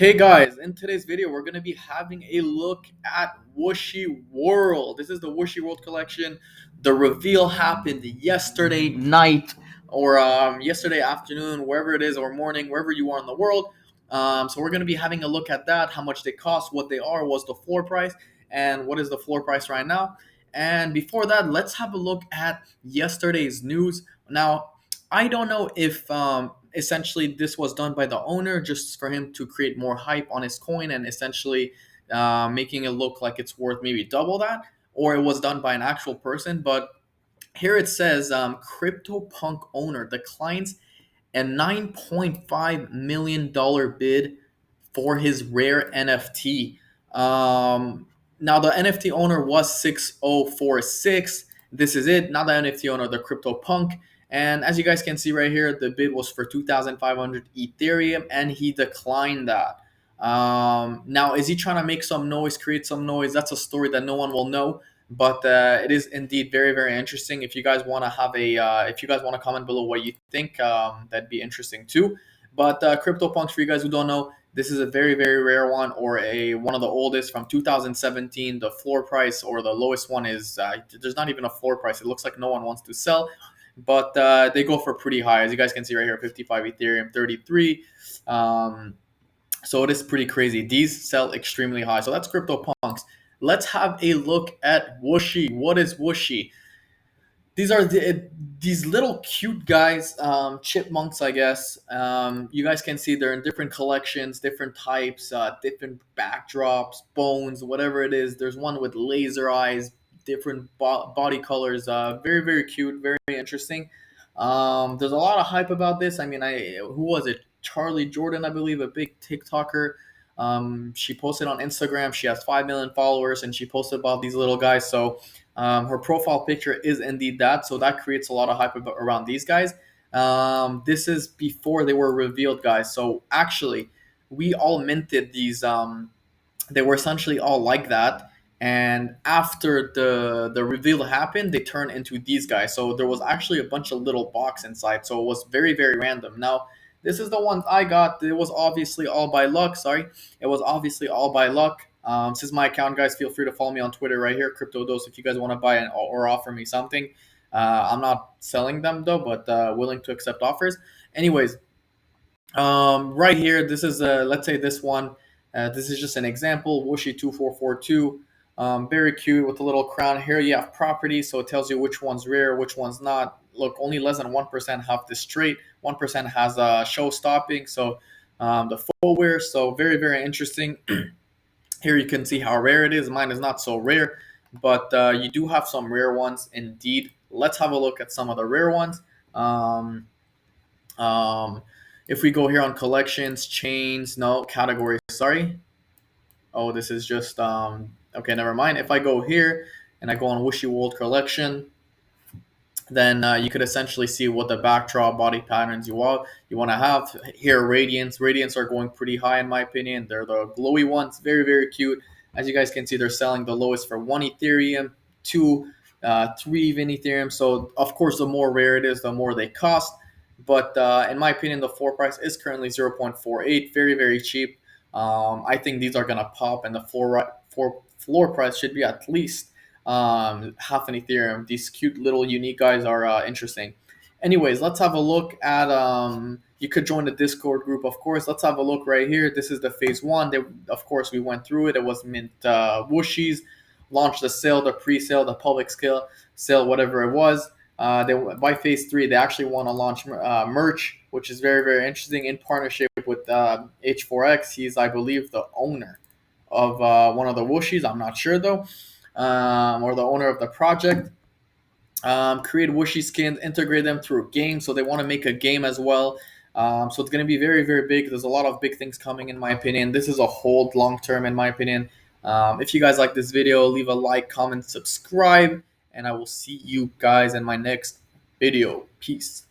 Hey guys, in today's video, we're going to be having a look at Wooshi.World. This is the Wooshi.World collection. The reveal happened yesterday night or yesterday afternoon, wherever it is, or morning, wherever you are in the world. So we're going to be having a look at that, how much they cost, what they are, what's the floor price, and what is the floor price right now. And before that, let's have a look at yesterday's news. Now, I don't know if essentially this was done by the owner just for him to create more hype on his coin and essentially making it look like it's worth maybe double that, or it was done by an actual person. But here it says CryptoPunk owner declines a $9.5 million bid for his rare NFT. Now the NFT owner was 6046. This is it. Not the NFT owner, the CryptoPunk. And as you guys can see right here, the bid was for 2,500 Ethereum, and he declined that. Now, is he trying to make some noise, create some noise? That's a story that no one will know. But it is indeed very, very interesting. If you guys want to have if you guys want to comment below what you think, that'd be interesting too. But CryptoPunks, for you guys who don't know, this is a very, very rare one, or one of the oldest from 2017. The floor price, or the lowest one, is there's not even a floor price. It looks like no one wants to sell, but they go for pretty high, as you guys can see right here. 55 Ethereum, 33. So it is pretty crazy. These sell extremely high. So that's CryptoPunks. Let's have a look at Wushi. What is Wushi? These are these little cute guys, chipmunks, I guess. You guys can see they're in different collections, different types, different backdrops, bones, whatever it is. There's one with laser eyes, different body colors. Very, very cute, very interesting. There's a lot of hype about this. I mean, who was it? Charlie Jordan, I believe, a big TikToker. She posted on Instagram. She has 5 million followers, and she posted about these little guys. So her profile picture is indeed that. So that creates a lot of hype around these guys. This is before they were revealed, guys. So actually, we all minted these. They were essentially all like that. And after the reveal happened, they turned into these guys. So there was actually a bunch of little box inside. So it was very, very random. Now, this is the one I got. It was obviously all by luck. Sorry. It was obviously all by luck. This is my account, guys. Feel free to follow me on Twitter right here, CryptoDose, if you guys want to buy or offer me something. I'm not selling them though, but willing to accept offers. Anyways, right here, this is let's say this one. This is just an example. Wushi 2442. Very cute with a little crown. Here you have property, so it tells you which one's rare, which one's not. Look, only less than 1% have this trait. 1% has show stopping. So the full wear. So very, very interesting. Here you can see how rare it is. Mine is not so rare, but you do have some rare ones indeed. Let's have a look at some of the rare ones. Um, um, if we go here on collections, chains, no, categories, sorry. Oh, this is just, okay, never mind. If I go here and I go on Wooshi.World collection, then you could essentially see what the backdrop body patterns you want to have. Here, radiants are going pretty high in my opinion. They're the glowy ones, very, very cute. As you guys can see, they're selling the lowest for 1 Ethereum, 2, 3 even Ethereum. So of course, the more rare it is, the more they cost. But in my opinion, the floor price is currently 0.48, very, very cheap. I think these are gonna pop, and the floor price should be at least half an Ethereum. These cute little unique guys are interesting. Anyways, let's have a look at. You could join the Discord group, of course. Let's have a look right here. This is the phase one. Of course, we went through it. It was mint Wooshis, launched the sale, the pre-sale, the public sale, whatever it was. By phase three, they actually want to launch merch, which is very, very interesting, in partnership with H4X. He's, I believe, the owner of one of the Wooshis. I'm not sure though, or the owner of the project. Create Wushi skins, integrate them through a game. So they want to make a game as well. So it's going to be very, very big. There's a lot of big things coming, in my opinion. This is a hold long term, in my opinion. If you guys like this video, leave a like, comment, subscribe, and I will see you guys in my next video. Peace.